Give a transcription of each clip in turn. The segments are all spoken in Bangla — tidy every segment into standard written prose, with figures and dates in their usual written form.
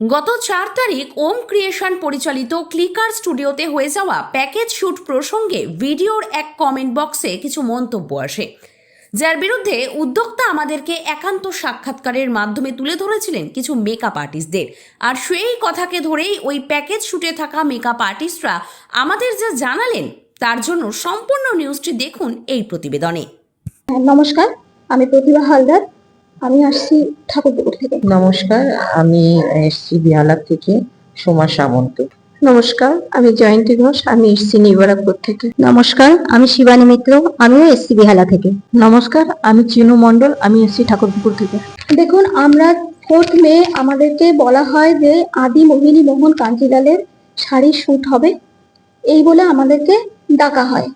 গত 4 তারিখ ওম ক্রিয়েশন পরিচালিত ক্লিকার স্টুডিওতে হয়ে যাওয়া প্যাকেজ শুট প্রসঙ্গে ভিডিওর এক কমেন্ট বক্সে কিছু মন্তব্য আসে, যার বিরুদ্ধে উদ্যোক্তা আমাদেরকে একান্ত সাক্ষাৎকারের মাধ্যমে তুলে ধরেছিলেন কিছু মেকআপ আর্টিস্টদের। আর সেই কথাকে ধরেই ওই প্যাকেজ শুটে থাকা মেকআপ আর্টিস্টরা আমাদের যা জানালেন তার জন্য সম্পূর্ণ নিউজটি দেখুন এই প্রতিবেদনে। নমস্কার, আমি প্রতিভা হালদার। আমি আসছি ঠাকুরপুকুর থেকে। নমস্কার, আমি এসছি বিহালা থেকে সোমা সামন্ত। নমস্কার, আমি জয়ন্তী ঘোষ। আমি এসছি নিবারাকপুর থেকে। নমস্কার, আমি শিবানী মিত্র। আমিও এসছি বিহালা থেকে। নমস্কার, আমি চিনু মণ্ডল। আমি এসছি ঠাকুরপুকুর থেকে। দেখুন, আমরা 4 মে আমাদেরকে বলা হয় যে আদি মোহিনী মোহন কাঞ্জিলালের শাড়ি শুট হবে, এই বলে আমাদেরকে ডাকা হয়।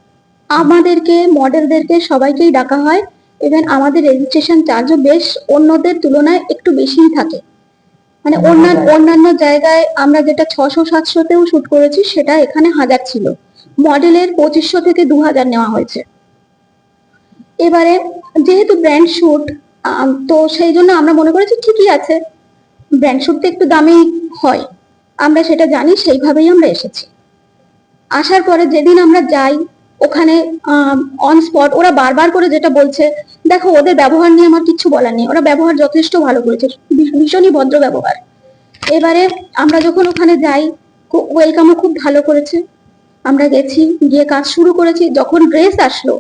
আমাদেরকে, মডেলদেরকে সবাইকেই ডাকা হয়। ইভেন আমাদের রেজিস্ট্রেশন চার্জও বেশ অন্যদের তুলনায় একটু বেশিই থাকে। মানে অন্যান্য জায়গায় আমরা যেটা 600-700তেও শুট করেছি, সেটা এখানে 1000 ছিল। মডেলের 2500 থেকে 2000 নেওয়া হয়েছে। এবারে যেহেতু ব্র্যান্ড শুট, তো সেই জন্য আমরা মনে করেছি ঠিকই আছে, ব্র্যান্ড শুট তো একটু দামি হয়, আমরা সেটা জানি, সেইভাবেই আমরা এসেছি। আসার পরে যেদিন আমরা যাই, ওখানে অন স্পট ওরা বারবার করে যেটা বলছে, দেখো ওদের ব্যবহার নিয়ে আমার কিছু বলার নেই, ওরা ব্যবহার যথেষ্ট ভালো করেছে, ভীষণই ভদ্র ব্যবহার। এবারে আমরা যখন ওখানে যাই, ওয়েলকামও খুব ভালো করেছে। আমরা গেছি, গিয়ে কাজ শুরু করেছি। যখন ড্রেস আসলো,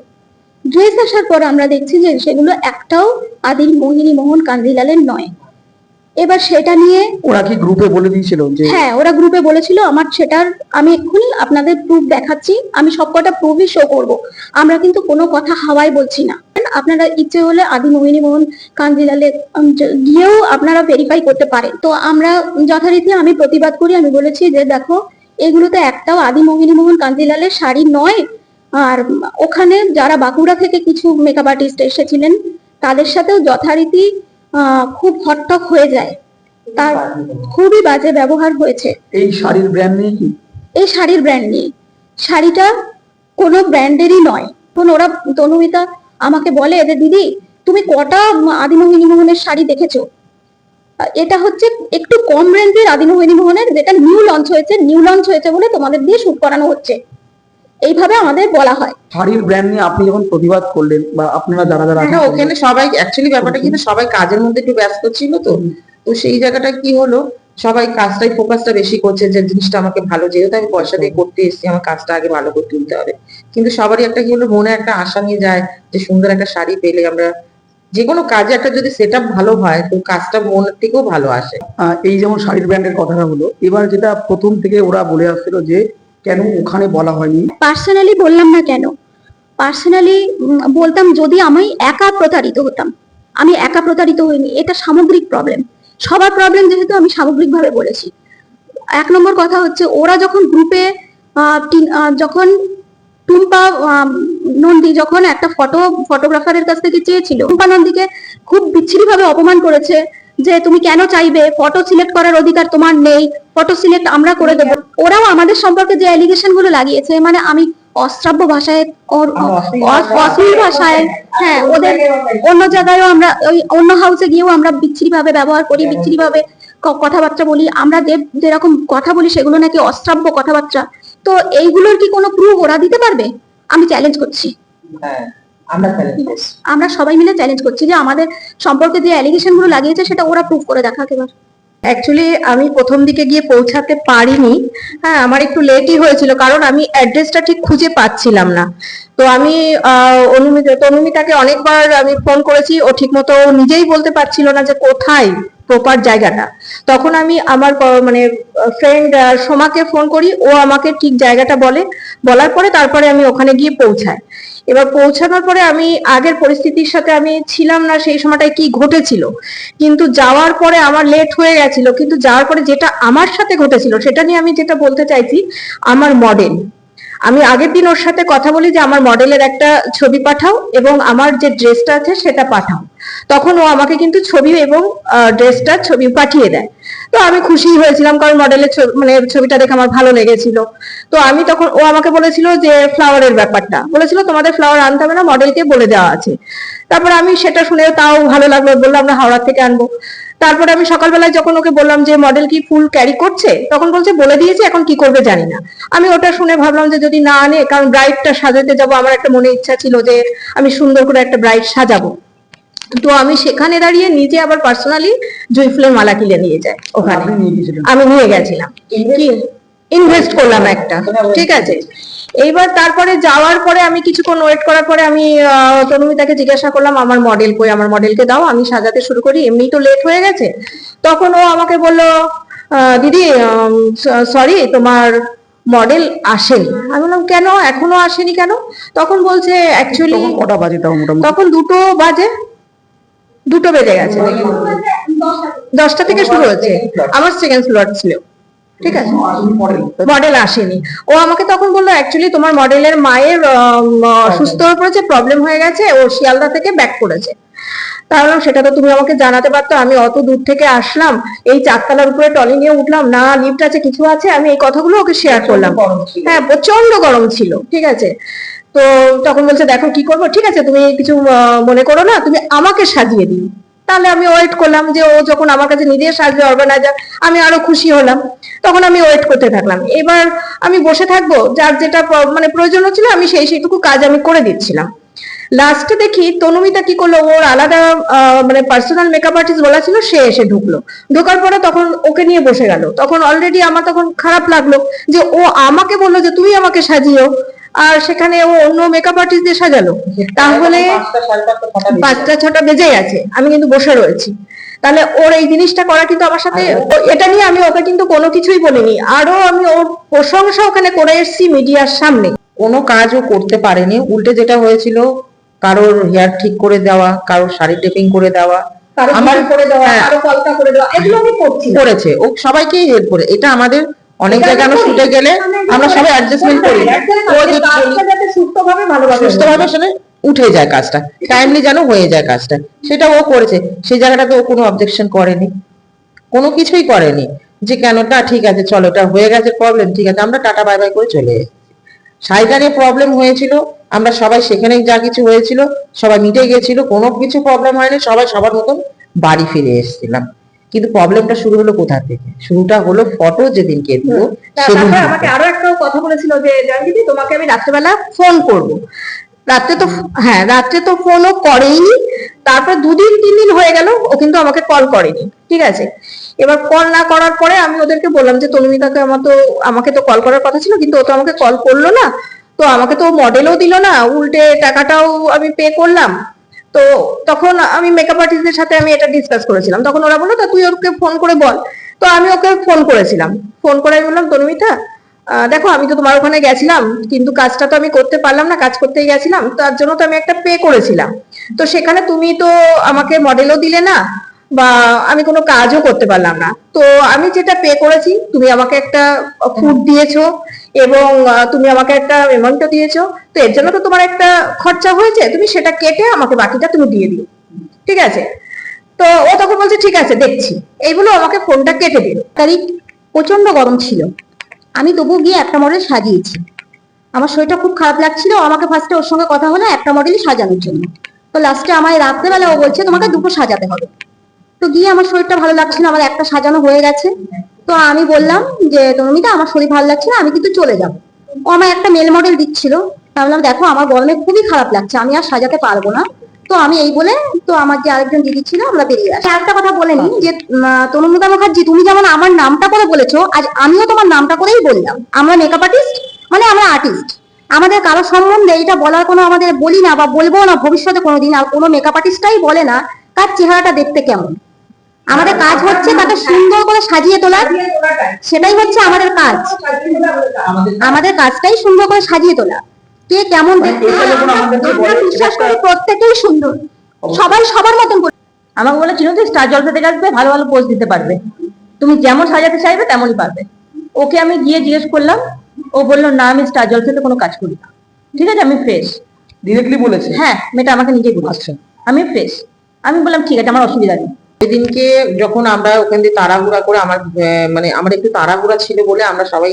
ড্রেস আসার পর আমরা দেখছি যে সেগুলো একটাও আদি মোহিনী মোহন কাঞ্জিলালের নয়। এবার সেটা নিয়ে ওরা কি গ্রুপে বলে দিয়েছিল যে? হ্যাঁ, ওরা গ্রুপে বলেছিল। আমার সেটার আমি এক্ষুনি আপনাদের প্রুফ দেখাচ্ছি, আমি সবকটা প্রুফই শো করব। আমরা কিন্তু কোনো কথা হাওয়ায় বলছি না। আপনারা ইচ্ছে হলে আদি মোহিনী মোহন কাঞ্জিলালে গিয়েও আপনারা ভেরিফাই করতে পারেন। তো আমরা যথারীতি আমি প্রতিবাদ করি। আমি বলেছি যে দেখো, এগুলো তো একটাও আদি মোহিনী মোহন কাঞ্জিলালের শাড়ি নয়। আর ওখানে যারা বাঁকুড়া থেকে কিছু মেকআপ আর্টিস্ট এসেছিলেন, তাদের সাথেও যথারীতি খুব হটটক হয়ে যায়, তার খুবই বাজে ব্যবহার হয়েছে। এই শাড়ির ব্র্যান্ড নিয়ে কি? এই শাড়ির ব্র্যান্ড নিয়ে, শাড়িটা কোনো ব্র্যান্ডেরই নয়। তখন ওরা, তনুমিতা আমাকে বলে যে দিদি, তুমি কটা আদি মোহিনী মোহনের শাড়ি দেখেছো? এটা হচ্ছে একটু কম রেঞ্জের আদি মোহিনী মোহনের, যেটা নিউ লঞ্চ হয়েছে বলে তোমাদের দিয়ে শুট করানো হচ্ছে, এইভাবে আমাদের বলা হয়। শাড়ির ব্র্যান্ড নিয়ে আপনি যখন প্রতিবাদ করলেন, বা আপনারা যারা যারা হ্যাঁ, ওখানে সবাই অ্যাকচুয়ালি ব্যাপারটা কিন্তু সবাই কাজের মধ্যে একটু ব্যস্ত ছিল। তো সেই জায়গাটা কি হলো, সবাই কাজটাই ফোকাসটা বেশি করছে, যে জিনিসটা আমাকে ভালো, যেহেতু আমি পয়সা দিয়ে করতে এসেছি, আমার কাজটা আগে ভালো করে তুলতে হবে। কিন্তু সবারই একটা কি হলো, মনে একটা আশা নিয়ে যায় যে সুন্দর একটা শাড়ি পেলে আমরা যে কোনো কাজে একটা যদি সেট আপ ভালো হয়, তো কাজটা মনের থেকেও ভালো আসে। এই যেমন শাড়ির ব্র্যান্ডের কথাটা হলো, এবার যেটা প্রথম থেকে ওরা বলে আসছিল যে কেন ওখানে বলা হয়নি। পার্সোনালি বললাম না কেন? পার্সোনালি বলতাম যদি আমি একা প্রতারিত হতাম। আমি একা প্রতারিত হইনি, এটা সামগ্রিক প্রবলেম, সবার প্রবলেম, যেহেতু আমি সামগ্রিকভাবে বলেছি। 1 নম্বর কথা হচ্ছে, ওরা যখন গ্রুপে যখন টুম্পা নন্দী যখন একটা ফটোগ্রাফারের কাছ থেকে চেয়েছিল, টুম্পা নন্দীকে খুব বিচ্ছিরি ভাবে অপমান করেছে যে তুমি কেন চাইবে, ফটো সিলেক্ট করার অধিকার তোমার নেই, ফটো সিলেক্ট আমরা করে দেবো। ওরাও আমাদের সম্পর্কে যে অ্যালিগেশন গুলো লাগিয়েছে, মানে আমি অশ্রাব্য ভাষায়, অশ্লীল ভাষায়, হ্যাঁ, ওদের অন্য জায়গায়ও আমরা, ওই অন্য হাউসে গিয়েও আমরা বিচ্ছিরি ভাবে ব্যবহার করি, বিচ্ছিরি ভাবে কথাবার্তা বলি। আমরা যেরকম কথা বলি সেগুলো নাকি অশ্রাব্য কথাবার্তা। তো এইগুলোর কি কোনো প্রুফ ওরা দিতে পারবে? আমি চ্যালেঞ্জ করছি। আমরা সবাই মিলে চ্যালেঞ্জ করছি যে আমাদের সম্পর্কে যে অ্যালিগেশন গুলো লাগিয়েছে সেটা ওরা প্রুফ করে দেখাক এবার। অ্যাকচুয়ালি আমি প্রথম দিকে গিয়ে পৌঁছাতে পারিনি। হ্যাঁ, আমার একটু লেটই হয়েছিল, কারণ আমি অ্যাড্রেসটা ঠিক খুঁজে পাচ্ছিলাম না। তো আমি তনুমিতাকে অনেকবার আমি ফোন করেছি, ও ঠিক মতো নিজেই বলতে পারছিল না যে কোথায় প্রপার জায়গাটা। তখন আমি আমার মানে ফ্রেন্ড সোমাকে ফোন করি, ও আমাকে ঠিক জায়গাটা বলে, বলার পরে তারপরে আমি ওখানে গিয়ে পৌঁছাই। এবার পৌঁছানোর পরে আমি আগের পরিস্থিতির সাথে আমি ছিলাম না, সেই সময়টায় কি ঘটেছিল। কিন্তু যাওয়ার পরে আমার লেট হয়ে গেছিল, কিন্তু যাওয়ার পরে যেটা আমার সাথে ঘটেছিল সেটা নিয়ে আমি যেটা বলতে চাইছি, আমার মডেল, আমি আগের দিন ওর সাথে কথা বলি যে আমার মডেলের একটা ছবি পাঠাও এবং আমার যে ড্রেসটা আছে সেটা পাঠাও। তখন ও আমাকে কিন্তু ছবি এবং ড্রেসটার ছবি পাঠিয়ে দেয়। তো আমি খুশি হয়েছিলাম, কারণ মডেলের মানে ছবিটা দেখে আমার ভালো লেগেছিল। তো আমি তখন, ও আমাকে বলেছিল যে ফ্লাওয়ারের ব্যাপারটা বলেছিল, তোমাদের ফ্লাওয়ার আনতে হবে না, মডেলকে বলে দেওয়া আছে। তারপর আমি সেটা শুনে তাও ভালো লাগলো, বললাম আমরা হাওড়া থেকে আনবো। তারপরে আমি সকালবেলায় যখন ওকে বললাম যে মডেল কি ফুল ক্যারি করছে, তখন বলছে বলে দিয়েছে, এখন কি করবে জানি না। আমি ওটা শুনে ভাবলাম যে যদি না আনে, কারণ ব্রাইডটা সাজাতে যাব, আমার একটা মনে ইচ্ছা ছিল যে আমি সুন্দর করে একটা ব্রাইড সাজাবো। তো আমি সেখানে দাঁড়িয়ে নিজে আবার পার্সোনালি জুঁই ফুলের মালা কিনে নিয়ে যাই ওখানে। আপনি নিয়ে গেছিলেন? আমি নিয়ে গেছিলাম, কি ইনভেস্ট করলাম একটা, ঠিক আছে। এইবার তারপরে যাওয়ার পরে আমি কিছুক্ষণ ওয়েট করার পরে আমি তনুমিতাকে জিজ্ঞাসা করলাম আমার মডেল কই, আমার মডেলকে দাও, আমি সাজাতে শুরু করি, এমনি তো লেট হয়ে গেছে। তখন ও আমাকে বললো দিদি সরি, তোমার মডেল আসেনি। আমি বললাম কেন, এখনো আসেনি কেন? তখন বলছে অ্যাকচুয়ালি, তখন কটা বাজে তাও মোটামুটি? তখন 2 বেজে গেছে, 10টা থেকে শুরু হয়েছে, আমার সেকেন্ড ফ্লোর ছিল, ঠিক আছে, মডেল আসেনি। ও আমাকে তখন বললো অ্যাকচুয়ালি তোমার মডেলের মায়ের অসুস্থ হয়ে পড়েছে, প্রবলেম হয়ে গেছে, ও শিয়ালদা থেকে ব্যাক করেছে। তাহলে সেটা তো তুমি আমাকে জানাতে পারতো, আমি অত দূর থেকে আসলাম, এই 4তলার উপরে টলি নিয়ে উঠলাম, না লিফট আছে কিছু আছে, আমি এই কথাগুলো ওকে শেয়ার করলাম। হ্যাঁ, প্রচন্ড গরম ছিল, ঠিক আছে। তো তখন বলছে দেখো কি করবো, ঠিক আছে তুমি কিছু মনে করো না, তুমি আমাকে সাজিয়ে দিও। তাহলে আমি ওয়েট করলাম যে ও যখন আমার কাছে নিজে সাজবে অর্গানাইজার, আমি আরো খুশি হলাম। তখন আমি ওয়েট করতে থাকলাম। এবার আমি বসে থাকবো, যার যেটা মানে প্রয়োজন হচ্ছিল আমি সেইটুকু কাজ আমি করে দিচ্ছিলাম। লাস্টে দেখি তনুমিতা কি করলো, ওর আলাদা মানে পার্সোনাল মেকআপ আর্টিস্ট বলা ছিল, সে এসে ঢোকার পরে তখন ওকে নিয়ে বসে গেল। তখন অলরেডি আমার তখন খারাপ লাগলো যে ও আমাকে বললো যে তুমি আমাকে সাজিও, আর সেখানে ও অন্য মেকআপ আর্টিস্ট দিয়ে সাজালো। তাহলে 5টা 6টা বেজে গেছে, আমি কিন্তু বসে রয়েছি। তাহলে ওর এই জিনিসটা করা কিন্তু আমার সাথে, এটা নিয়ে আমি ওকে কিন্তু কোনো কিছুই বলিনি, আরো আমি ওর প্রশংসা ওখানে করে এসেছি মিডিয়ার সামনে। কোনো কাজও করতে পারেনি, উল্টে যেটা হয়েছিল কারোর হেয়ার ঠিক করে দেওয়া, কারোর শাড়ি টেপিং করে দেওয়া, আমার করে দেওয়া, হ্যাঁ। আরো কলকা করে দেওয়া, এগুলো আমি করছি। করেছে, ও সবাইকেই হেল্প করে। এটা আমাদের অনেক জায়গায় আমরা শুটে গেলে আমরা সবাই অ্যাডজাস্টমেন্ট করি, ও যদি যাতে সুস্থভাবে ভালোভাবে সুস্থভাবে সেটা উঠে যায়, কাজটা টাইমলি যেন হয়ে যায় কাজটা, সেটা ও করেছে। সেই জায়গাটাতে ও কোনো অবজেকশন করেনি, কোনো কিছুই করেনি যে কেনটা, ঠিক আছে চলো এটা হয়ে গেছে প্রবলেম, ঠিক আছে আমরা টাটা বাই বাই করে চলে এসেছি। শাড়িটা নিয়ে প্রবলেম হয়েছিল, আমরা সবাই সেখানে যা কিছু হয়েছিল সবাই মিটে গেছিল, কোনো কিছু প্রবলেম হয়নি, সবাই সবার মতন বাড়ি ফিরে এসেছিলাম। কিন্তু প্রবলেমটা শুরু হলো কোথা থেকে? শুরুটা হলো ফটো যেদিনকে দিল সেদিন তারপরে আমাকে আরো একটা কথা বলেছিল যে জানবি তোমাকে আমি রাত্রেবেলা ফোন করব। রাত্রে তো ফোনও করেইনি। তারপর 2 দিন 3 দিন হয়ে গেল, ও কিন্তু আমাকে কল করেনি, ঠিক আছে। এবার কল না করার পরে আমি ওদেরকে বললাম যে তনুমিতাকে আমাকে তো কল করার কথা ছিল, কিন্তু ও তো আমাকে কল করলো না, তো আমাকে তো মডেলও দিল না, উল্টে টাকাটাও আমি পে করলাম। তো তখন আমি মেকআপ আর্টিস্টদের সাথে আমি এটা ডিসকাস করেছিলাম, তখন ওরা বললো তা তুই ওকে ফোন করে বল। তো আমি ওকে ফোন করেছিলাম, ফোন করে আমি বললাম তনুমিতা দেখো আমি তো তোমার ওখানে গেছিলাম, কিন্তু কাজটা তো আমি করতে পারলাম না, কাজ করতেই গেছিলাম, তার জন্য তো আমি একটা পে করেছিলাম। তো সেখানে তুমি তো আমাকে মডেলও দিলে না, বা আমি কোনো কাজও করতে পারলাম না। তো আমি যেটা পে করেছি, তুমি আমাকে একটা ফুড দিয়েছো এবং তুমি আমাকে একটা পেমেন্টও দিয়েছো, তো এর জন্য তো তোমার একটা খরচা হয়েছে, তুমি সেটা কেটে আমাকে বাকিটা তুমি দিয়ে দিও, ঠিক আছে। তো ও তখন বলছে ঠিক আছে দেখছি, এইগুলো আমাকে ফোনটা কেটে দিল। তারিখ প্রচন্ড গরম ছিল, আমি তবু গিয়ে একটা মডেল সাজিয়েছি। আমার শরীরটা খুব খারাপ লাগছিল, আমাকে ফার্স্টে ওর সঙ্গে কথা হলো একটা মডেলই সাজানোর জন্য। তো লাস্টে আমায় রাত্রেবেলা ও বলছে তোমাকে 2টো সাজাতে হবে। তো গিয়ে আমার শরীরটা ভালো লাগছিল, আমার একটা সাজানো হয়ে গেছে। তো আমি বললাম যে তনুমিতা আমার শরীর ভালো লাগছে না, আমি কিন্তু চলে যাবো। ও আমায় একটা মেল মডেল দিচ্ছিল, ভাবলাম দেখো আমার গরমে খুবই খারাপ লাগছে, আমি আর সাজাতে পারবো না। তো আমি এই বলে, তো আমার যে আরেকজন দিদি ছিল আমরা বেরিয়ে আসি। একটা কথা বলে নি যে তনুমিতা মুখার্জি তুমি যেমন আমার নামটা করে বলেছো, আজ আমিও তোমার নামটা করেই বললাম। আমরা মেকআপ আর্টিস্ট মানে আমরা আর্টিস্ট, আমাদের কারো সম্বন্ধে এটা বলার কোনো আমাদের বলি না বা বলবো না ভবিষ্যতে কোনোদিন। আর কোনো মেকআপ আর্টিস্টটাই বলে না কার চেহারাটা দেখতে কেমন। আমাদের কাজ হচ্ছে তাকে সুন্দর করে সাজিয়ে তোলা, সেটাই হচ্ছে আমাদের কাজ। আমাদের কাজটাই সুন্দর করে সাজিয়ে তোলা, কে কেমন দেখতে বিশ্বাস করি প্রত্যেকেই সুন্দর, সবাই সবার মতন করে। আমাকে বলে চিনো তুই স্টার জলসা থেকে আসবে, ভালো ভালো পোজ দিতে পারবে, তুমি যেমন সাজাতে চাইবে তেমনই পারবে। ওকে আমি গিয়ে জিজ্ঞেস করলাম, ও বললো না আমি স্টার জলসাতে কোনো কাজ করি না, ঠিক আছে আমি ফ্রেশ। ডিরেক্টলি বলেছে? হ্যাঁ, মেয়েটা আমাকে নিজেই বলেছে আমি ফ্রেশ, আমি বললাম ঠিক আছে, আমার অসুবিধা নেই। সেদিনকে যখন আমরা ওখান দিয়ে তাড়াহুড়া করে মানে আমার একটু তাড়াহুড়া ছিল বলে আমরা সবাই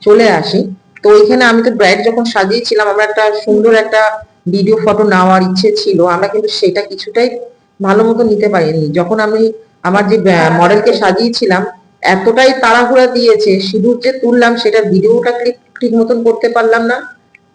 চলে আসি। তো ওইখানে আমি তো ব্রাইড যখন সাজিয়েছিলাম, আমরা একটা সুন্দর একটা ভিডিও ফটো নেওয়ার ইচ্ছে ছিল, আমরা কিন্তু সেটা কিছুটাই ভালো মতো নিতে পারিনি। যখন আমি আমার যে মডেলকে সাজিয়েছিলাম, এতটাই তাড়াহুড়া দিয়েছে, সিঁদুর যে তুললাম সেটা ভিডিওটা ক্লিক ঠিক মতন করতে পারলাম না,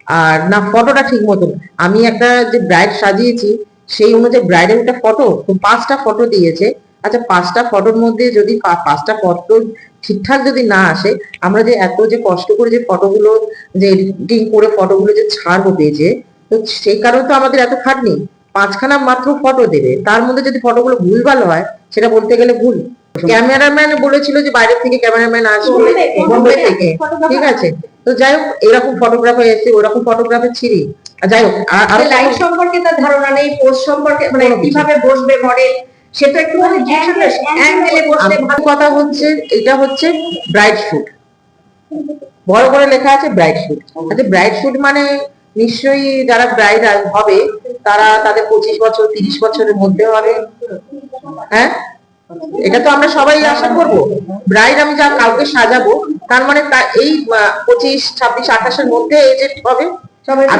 আর না ফটোটা ঠিক মতন। আমি একটা যে ব্রাইড সাজিয়েছি সেই অনুযায়ী ব্রাইডের একটা ফটো, 5টা ফটো দিয়েছে। আচ্ছা, 5টা ফটোর মধ্যে যদি 5টা ফটো ঠিকঠাক যদি না আসে, আমরা যে এত যে কষ্ট করে যে ফটোগুলো যে এডিটিং করে ফটোগুলো যে ছাড়বো পেজে, তো সেই কারণে তো আমাদের এত খাটনি। 5খানা মাত্র ফটো দেবে, তার মধ্যে যদি ফটোগুলো ভুলভাল হয়, সেটা বলতে গেলে ভুল। ক্যামেরাম্যান বলেছিল যে বাইরে থেকে ক্যামেরাম্যান আসবে, বোম্বে থেকে, ঠিক আছে। তো যাই হোক, এরকম ফটোগ্রাফার এসে ওরকম ফটোগ্রাফার ছিঁড়ি, যাই হোক। আর লাইট সম্পর্কে তার ধারণা নেই, পোস্ট সম্পর্কে মানে কিভাবে বসবে মডেল, সেটা একটু অ্যাঙ্গেলে বসলে ভালো কথা হচ্ছে, এটা হচ্ছে ব্রাইড শুট, বড় করে লেখা আছে ব্রাইড শুট। আচ্ছা, ব্রাইড শুট মানে নিশ্চয়ই যারা ব্রাইড হবে তারা তাদের 25 বছর 30 বছরের মধ্যে হবে। হ্যাঁ, এটা তো আমরা সবাই আশা করব। ব্রাইড আমি যা কাউকে সাজাবো, তার মানে এই 25, 26, 28-এর মধ্যে এজেড হবে। আর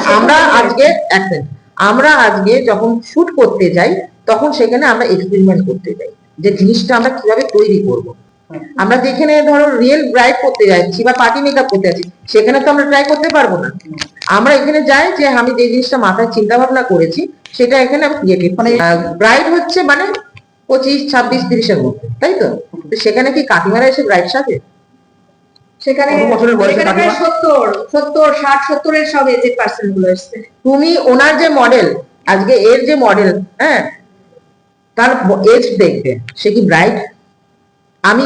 আমরা আজকে যখন শুট করতে যাই, তখন সেখানে আমরা এক্সপেরিমেন্ট করতে যাই যে জিনিসটা আমরা কিভাবে তৈরি করব। আমরা যেখানে ধরো রিয়েল ব্রাইড করতে যাচ্ছি বা পার্টি মেকআপ করতে যাচ্ছি, সেখানে তো আমরা ট্রাই করতে পারবো না। আমরা এখানে যাই যে আমি যে জিনিসটা মাথায় চিন্তা ভাবনা করেছি সেটা এখানে আমি ক্রিয়েটিভ, মানে ব্রাইড হচ্ছে মানে 25, 26, 30-এর মধ্যে, তাই তো? সেখানে কি কাকিমারা এসে ব্রাইড সাজে? সেখানে 70, 60, 70-এর সব এজেড পার্সন গুলো এসছে। তুমি ওনার যে মডেল, আজকে এর যে মডেল, হ্যাঁ, তার এজ দেখবে, সে কি ব্রাইড? আমি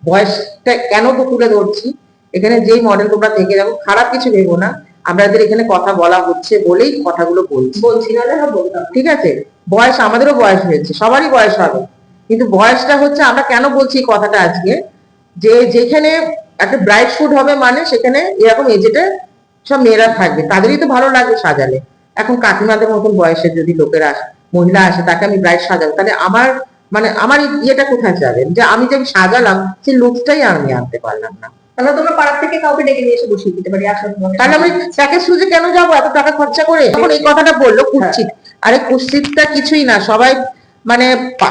বয়সটা কেন তো তুলে ধরছি, এখানে যেই মডেল তোমরা থেকে যাবো, খারাপ কিছু ভেবো না, আমাদের এখানে কথা বলা হচ্ছে বলেই কথাগুলো বলছি না, বলতাম, ঠিক আছে? বয়স, আমাদেরও বয়স হয়েছে, সবারই বয়স হবে, কিন্তু বয়সটা হচ্ছে, আমরা কেন বলছি এই কথাটা আজকে, যে যেখানে একটা ব্রাইড শুট হবে মানে সেখানে এরকম এজেটে সব মেয়েরা থাকবে, তাদেরই তো ভালো লাগবে সাজালে। এখন কাকিমাদের মতন বয়সের যদি লোকেরা মহিলা আসে, তাকে আমি ব্রাইড সাজাবো, তাহলে আমার মানে আমার ইয়েটা কোথায় যাবে? যে আমি যে সাজালাম সেই লুকসটাই আমি আনতে পারলাম না। তাহলে তোমরা পাড়ার থেকে কাউকে ডেকে নিয়ে এসে বসিয়ে দিতে পারি, আসলে তাহলে আমি প্যাকেজ সুজে কেন যাবো এত টাকা খরচা করে? তখন এই কথাটা বললো কুৎসিত। আরে কুৎসিতটা কিছুই না, সবাই মানে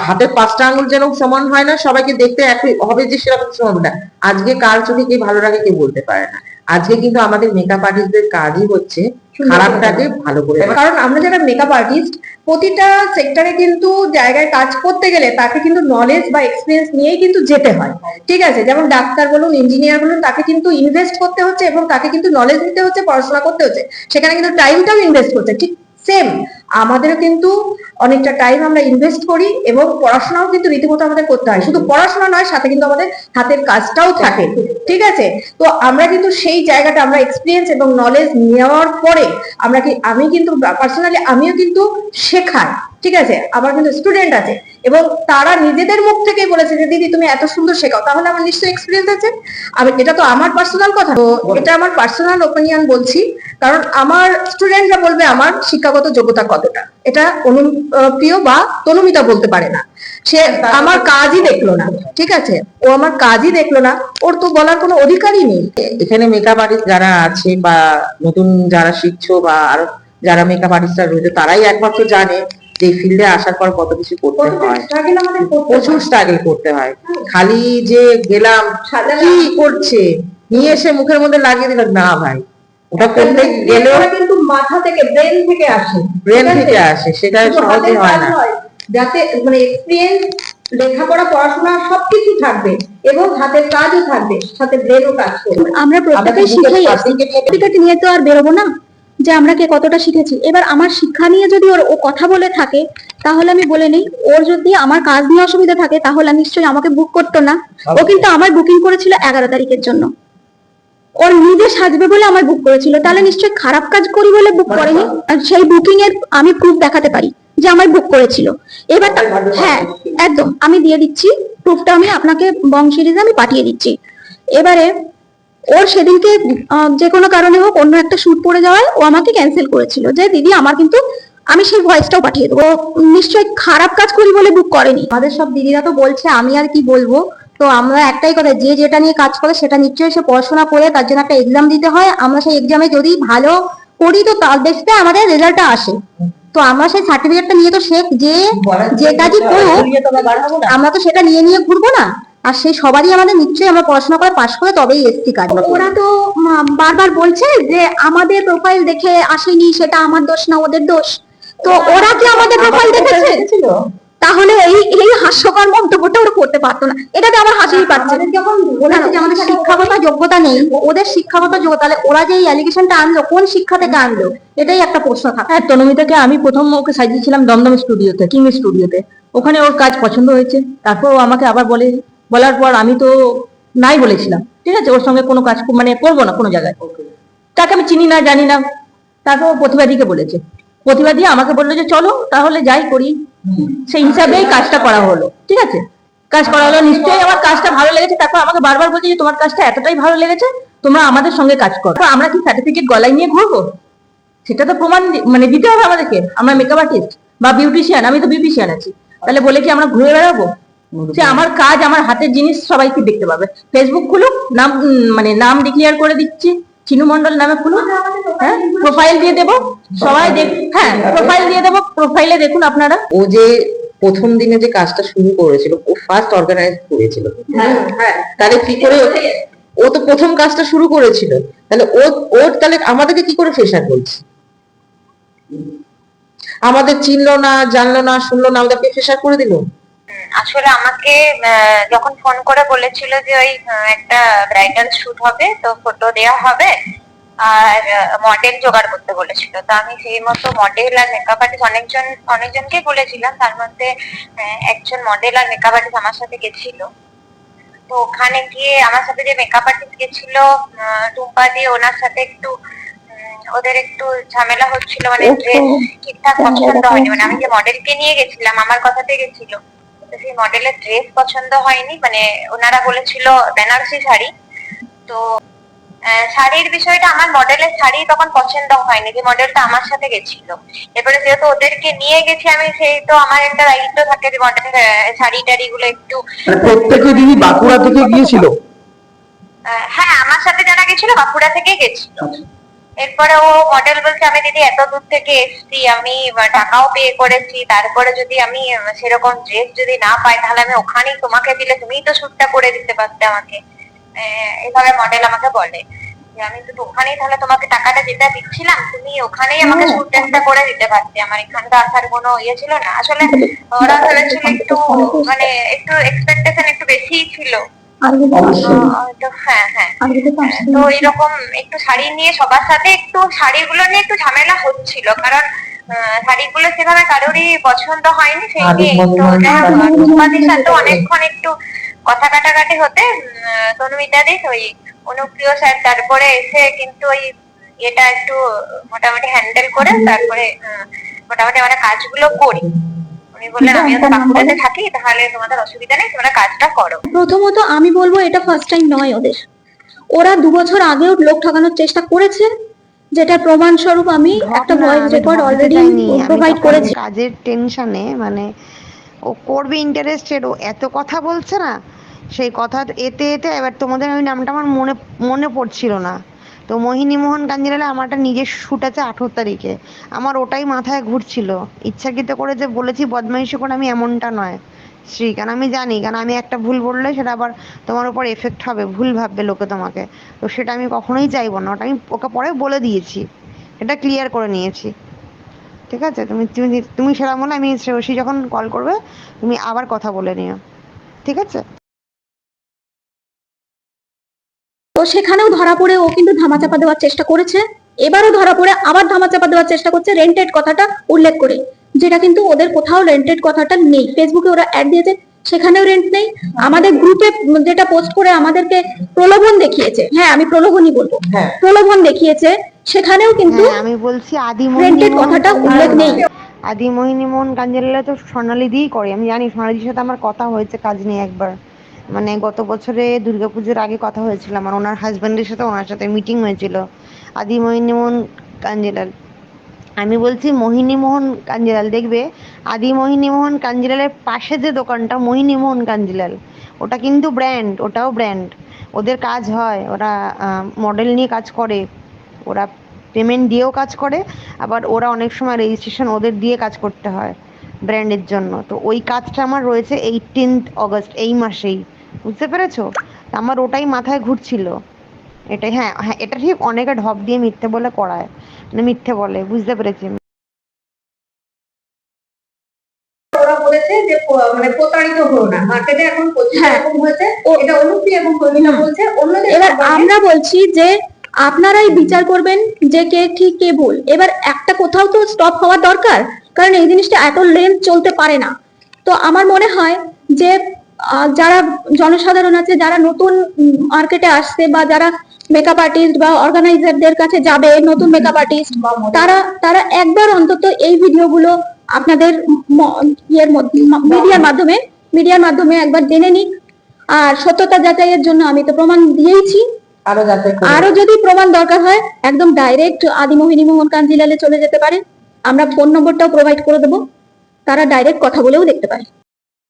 হাতের 5টা আঙুল যেন সমান হয় না, সবাইকে দেখতে একই হবে যে সেরকম সমান না। আজকে কার চোখে কে ভালো লাগে কেউ বলতে পারে না। আজকে কিন্তু আমাদের মেকআপ আর্টিস্টদের কাজই হচ্ছে খারাপটাকে ভালো করে, কারণ আমরা যারা মেকআপ আর্টিস্ট প্রতিটা সেক্টরে কিন্তু জায়গায় কাজ করতে গেলে তাকে কিন্তু নলেজ বা এক্সপিরিয়েন্স নিয়েই কিন্তু যেতে হয়, ঠিক আছে? যেমন ডাক্তার বলুন, ইঞ্জিনিয়ার বলুন, তাকে কিন্তু ইনভেস্ট করতে হচ্ছে এবং তাকে কিন্তু নলেজ নিতে হচ্ছে, পড়াশোনা করতে হচ্ছে, সেখানে কিন্তু টাইমটাও ইনভেস্ট করতে। ঠিক সেম আমাদেরও কিন্তু অনেকটা টাইম আমরা ইনভেস্ট করি এবং পড়াশোনাও কিন্তু রীতিমতো আমাদের করতে হয়। শুধু পড়াশোনা নয়, সাথে কিন্তু আমাদের হাতের কাজটাও থাকে, ঠিক আছে? তো আমরা কিন্তু সেই জায়গাটা আমরা এক্সপিরিয়েন্স এবং নলেজ নেওয়ার পরে আমি কিন্তু পার্সোনালি আমিও কিন্তু শেখাই, ঠিক আছে? আমার কিন্তু স্টুডেন্ট আছে এবং তারা নিজেদের মুখ থেকেই বলেছে যে দিদি তুমি এত সুন্দর শেখাও, তাহলে আমার নিশ্চয়ই এক্সপিরিয়েন্স আছে। এটা তো আমার পার্সোনাল কথা, তো এটা আমার পার্সোনাল ওপিনিয়ন বলছি, কারণ আমার স্টুডেন্টরা বলবে আমার শিক্ষাগত যোগ্যতা কতটা, এটা অনুপ্রিয় বা তনুমিতা বলতে পারে না। সে আমার কাজই দেখলো না, ঠিক আছে? ও আমার কাজই দেখলো না, ওর তো বলার কোনো অধিকারই নেই। এখানে মেকআপ আর্টিস্ট যারা আছে বা নতুন যারা শিখছো বা আরো যারা মেকআপ আর্টিস্টরা রয়েছে, তারাই একমাত্র জানে যে ফিল্ডে আসার পর কত কিছু করতে হয়, প্রচুর স্ট্রাগল করতে হয়। খালি যে গেলাম কি করছে নিয়ে এসে মুখের মধ্যে লাগিয়ে দিলাম, না ভাই, ওটা করতে গেলেও কিন্তু মাথা থেকে, ব্রেন থেকে আসে, সেটা সহজে হয় না। যাতে মানে এক্সপিরিয়েন্স, লেখাপড়া, পড়াশোনা সবকিছু থাকবে এবং হাতের কাজও থাকবে, সাথে ব্রেনও কাজ করবে। আমরা প্রত্যেকেই শিখেই আসছি, সার্টিফিকেট নিয়ে তো আর বেরোবো না যে আমরা কে কতটা শিখেছি। এবার আমার শিক্ষা নিয়ে যদি ও কথা বলে থাকে, তাহলে আমি বলে নেই, ওর যদি আমার কাজ নিয়ে অসুবিধা থাকে তাহলে নিশ্চয়ই আমাকে বুক করতো না। ও কিন্তু আমার বুকিং করেছিল 11 তারিখের জন্য, ওর নিজে সাজবে বলে আমার বুক করেছিল, তাহলে নিশ্চয়ই খারাপ কাজ করি বলে বুক করেনি। আর সেই বুকিং এর আমি প্রুফ দেখাতে পারি যে আমার বুক করেছিল। এবার হ্যাঁ, একদম আমি দিয়ে দিচ্ছি প্রুফটা, আমি আপনাকে বং সিরিজে আমি পাঠিয়ে দিচ্ছি। এবারে ওর সেদিনকে যে কোনো কারণে হোক অন্য একটা শুট পড়ে যাওয়ায় ও আমাকে ক্যান্সেল করেছিল যে দিদি আমার কিন্তু আমি সেই ভয়েসটাও পাঠিয়ে দেবো। নিশ্চয়ই খারাপ কাজ করি বলে বুক করেনি। আমাদের সব দিদিরা তো বলছে, আমি আর কি বলবো। তো আমরা একটাই কথা, যে যেটা নিয়ে কাজ করে সেটা নিশ্চয়ই সে পড়াশোনা করে তার জন্য একটা এক্সাম দিতে হয়। আমরা সেই এক্সামে যদি ভালো করি তো তার বেসিসে আমাদের রেজাল্টটা আসে। তো আমরা সেই সার্টিফিকেটটা নিয়ে তো সে যে কাজই করুক আমরা তো সেটা নিয়ে নিয়ে ঘুরবো না। আর সেই সবারই আমাদের নিশ্চয়ই আমরা পড়াশোনা করে পাশ করে তবেই এসছি কাজ। ওরা তো বারবার বলছে যে আমাদের প্রোফাইল দেখে আসেনি, সেটা আমার দোষ না ওদের দোষ। তো ওরা কি আমাদের প্রোফাইল দেখেছে? তাহলে এই হাস্যকর মন্তব্যটা ওরা করতে পারতো না। এটাতে আমার হাসি পাচ্ছে। যখন বলেছে যে আমাদের শিক্ষাগত যোগ্যতা নেই, ওদের শিক্ষাগত যোগ্যতা, তাহলে ওরা যে এই অ্যালিগেশনটা আনলো কোন শিক্ষা থেকে আনলো, এটাই একটা প্রশ্ন থাকে। হ্যাঁ, তনুমিতাকে আমি প্রথম ওকে সাজিয়েছিলাম দমদম স্টুডিওতে, কিং স্টুডিওতে। ওখানে ওর কাজ পছন্দ হয়েছে, তারপর ও আমাকে আবার বলার পর আমি তো নাই বলেছিলাম, ঠিক আছে, ওর সঙ্গে কোনো কাজ মানে করবো না কোনো জায়গায়। তাকে আমি চিনি না, জানি না। তারপর ও প্রতিবাদীকে বলেছে, প্রতিবাদী আমাকে বললো যে চলো তাহলে যাই করি। সেই হিসাবেই কাজটা করা হলো, ঠিক আছে, কাজ করা হলো। নিশ্চয়ই আমার কাজটা ভালো লেগেছে। তারপর আমাকে বারবার বলছে যে তোমার কাজটা এতটাই ভালো লেগেছে, তোমরা আমাদের সঙ্গে কাজ করো। তো আমরা কি সার্টিফিকেট গলায় নিয়ে ঘুরবো? সেটা তো প্রমাণ মানে দিতে হবে আমাদেরকে। আমরা মেকআপ আর্টিস্ট বা বিউটিশিয়ান, আমি তো বিউটিশিয়ান আছি, তাহলে বলে কি আমরা ঘুরে বেড়াবো? সে আমার কাজ, আমার হাতের জিনিস সবাইকে দেখতে পাবে। ফেসবুক খুলুক, নাম মানে নাম ডিক্লেয়ার করে দিচ্ছি, চিনু মন্ডল নামে খুলুন। হ্যাঁ, প্রোফাইল দিয়ে দেবো, সবাই হ্যাঁ প্রোফাইল দিয়ে দেবো, প্রোফাইলে দেখুন আপনারা। ও যে প্রথম দিনে যে কাজটা শুরু করেছিল, ও ফার্স্ট অর্গানাইজ করেছিল। তাহলে কি করে ও তো প্রথম কাজটা শুরু করেছিল, তাহলে ওর তাহলে আমাদেরকে কি করে ফ্রেশার বলছে? আমাদের চিনলো না, জানলো না, শুনলো না, আমাদেরকে ফ্রেশার করে দিল। আসলে আমাকে যখন ফোন করে বলেছিল যে ওই একটা ব্রাইডাল শুট হবে, তো ফটো দেওয়া হবে আর মডেল জোগাড় করতে বলেছিল। তো আমি সেই মতো মডেল আর মেকআপ আর্টিস্ট অনেকজনকে বলেছিলাম। তার মধ্যে একজন মডেল আর মেকআপ আর্টিস্ট আমার সাথে গেছিল। তো ওখানে গিয়ে আমার সাথে যে মেকআপ আর্টিস্ট গেছিল টুম্পা দিয়ে, ওনার সাথে একটু ওদের একটু ঝামেলা হচ্ছিল, মানে ড্রেস ঠিকঠাক পছন্দ হয়নি। মানে আমি যে মডেলকে নিয়ে গেছিলাম আমার কথাতে গেছিল, সেই মডেলের ড্রেস পছন্দ হয়নি। মানে ওনারা বলেছিল বেনারসি শাড়ি, তো শাড়ির বিষয়টা আমার মডেলের শাড়ি তখন পছন্দ হয়নি, যে মডেলটা আমার সাথে গেছিল। এবারে যেহেতু ওদেরকে নিয়ে গেছি আমি, সেই তো আমার একটা দায়িত্ব থাকে যে মডেলের শাড়ি টাড়ি গুলো একটু। প্রত্যেকে দিদি বাঁকুড়া থেকে গিয়েছিল? হ্যাঁ, আমার সাথে যারা গেছিল বাঁকুড়া থেকে গেছিল। এরপরে ও মডেল বলছে আমি দিদি এত দূর থেকে এসেছি, আমি টাকাও পে করেছি, তারপরে যদি আমি সেরকম ড্রেস যদি না পাই তাহলে আমি ওখানেই তোমাকে দিলে তুমিই তো শ্যুটটা করে দিতে পারতে আমাকে। এইভাবে মডেল আমাকে বলে যে আমি তো ওখানেই তাহলে তোমাকে টাকাটা যেটা দিচ্ছিলাম তুমি ওখানেই আমাকে শ্যুটটা করে দিতে পারতে, আমার এখানটা আসার কোনো ইয়ে ছিল না। আসলে ওরা ভেবেছিল একটু মানে একটু এক্সপেকটেশন একটু বেশিই ছিল। তো এরকম একটু শাড়ি নিয়ে সবার সাথে একটু শাড়িগুলো নিয়ে একটু ঝামেলা হচ্ছিল, কারণ শাড়িগুলো সেভাবে কারোরই পছন্দ হয়নি। সেই নিয়ে তোমাদের সাথে অনেকক্ষণ একটু কথা কাটাকাটি হতে তনুমিতাদের ওই অনুপ্রিয় স্যার তারপরে এসে কিন্তু ওই এটা একটু মোটামুটি হ্যান্ডেল করে তারপরে মোটামুটি আমরা কাজগুলো করি। উনি বললেন আমিও তো বাঁকুড়াতে থাকি, তাহলে তোমাদের অসুবিধা নেই, তোমরা কাজটা করো। প্রথমত আমি বলবো এটা ফার্স্ট টাইম নয় ওদের। ওরা 2 বছর আগেও লোক ঠকানোর চেষ্টা করেছে, যেটা প্রমাণ স্বরূপ আমি একটা ভয়েস রেকর্ড অলরেডি প্রোভাইড করেছি। কাজের টেনশনে মানে ও করবে ইন্টারেস্টেড, ও এত কথা বলছে না, সেই কথা এতে এতে এবার তোমাদের ওই নামটা আমার মনে পড়ছিল না। তো মোহিনী মোহন কাঞ্জিলালে আমার একটা নিজের শ্যুট আছে 18 তারিখে, আমার ওটাই মাথায় ঘুরছিল। ইচ্ছাকৃত করে যে বলেছি বদমাইশি করে আমি এমনটা নয় শ্রী, কারণ আমি জানি, কারণ আমি একটা ভুল বললে সেটা আবার তোমার উপর এফেক্ট হবে, ভুল ভাববে লোকে তোমাকে। তো সেটা আমি কখনোই চাইবো না, ওটা আমি ওকে পরে বলে দিয়েছি, এটা ক্লিয়ার করে নিয়েছি। ঠিক আছে, তুমি সেরকম বলে আমি শ্রেয়সী যখন কল করবে তুমি আবার কথা বলে নিও, ঠিক আছে? তো সেখানেও ধরা পড়ে ও কিন্তু ধামাচাপা দেওয়ার চেষ্টা করেছে। এবারও ধরা পড়ে আবার ধামাচাপা দেওয়ার চেষ্টা করছে রেন্টেড কথাটা উল্লেখ করে, যেটা কিন্তু ওদের কোথাও রেন্টেড কথাটা নেই। ফেসবুকে ওরা অ্যাড দিয়েছে, সেখানেও রেন্ট নেই। আমাদের গ্রুপে যেটা পোস্ট করে আমাদেরকে প্রলোভন দেখিয়েছে, হ্যাঁ আমি প্রলোভনই বলবো, প্রলোভন দেখিয়েছে, সেখানেও কিন্তু আমি বলছি রেন্টেড কথাটা উল্লেখ নেই। আদি মোহিনী মোহন কাঞ্জিলালে তো স্বর্ণালী দিয়েই করে, আমি জানি। স্বর্ণালীর সাথে আমার কথা হয়েছে কাজ নিয়ে একবার, মানে গত বছরে দুর্গাপুজোর আগে কথা হয়েছিল আমার, ওনার হাজব্যান্ডের সাথে ওনার সাথে মিটিং হয়েছিল আদি মোহিনী মোহন কাঞ্জিলাল। আমি বলছি মোহিনীমোহন কাঞ্জিলাল, দেখবে আদি মোহিনীমোহন কাঞ্জিলালের পাশে যে দোকানটা মোহিনীমোহন কাঞ্জিলাল, ওটা কিন্তু ব্র্যান্ড, ওটাও ব্র্যান্ড। ওদের কাজ হয়, ওরা মডেল নিয়ে কাজ করে, ওরা পেমেন্ট দিয়েও কাজ করে, আবার ওরা অনেক সময় রেজিস্ট্রেশন ওদের দিয়ে কাজ করতে হয় ব্র্যান্ডের জন্য। তো ওই কাজটা আমার রয়েছে 18th অগস্ট, এই মাসেই, বুঝতে পেরেছো? আমার ওটাই মাথায় ঘুরছিল। এটাই, হ্যাঁ হ্যাঁ, এটা ঠিক, অনেকে ঢপ দিয়ে মিথ্যে বলে করায়, মানে মিথ্যে বলে, বুঝতে পেরেছি। ওরা বলেছে যে মানে প্রতারিত হলো না, মার্কেটে এখন প্রচুর এরকম হয়েছে, এটা অনুপ্রি এবং কর্মীরা বলছে। অন্যদের এবার আমরা বলছি যে আপনারাই বিচার করবেন যে কে ঠিক কে ভুল। এবার একটা কোথাও তো স্টপ হওয়া দরকার, কারণ এই জিনিসটা এত লেন্থ চলতে পারে না। তো আমার মনে হয় যে যারা জনসাধারণ আছে, যারা নতুন মার্কেটে আসছে, বা যারা মেকআপ আর্টিস্ট বা অর্গানাইজারদের কাছে যাবে, নতুন মেকআপ আর্টিস্ট, তারা তারা একবার অন্তত এই ভিডিওগুলো আপনাদের মিডিয়ার মাধ্যমে একবার জেনে নিক। আর সত্যতা যাচাইয়ের জন্য আমি তো প্রমাণ দিয়েইছি, আরো যাচাই করে আরো যদি প্রমাণ দরকার হয় একদম ডাইরেক্ট আদি মোহিনীমোহন কাঞ্জিলালে চলে যেতে পারে। আমরা ফোন নম্বরটাও প্রোভাইড করে দেবো, তারা ডাইরেক্ট কথা বলেও দেখতে পারে।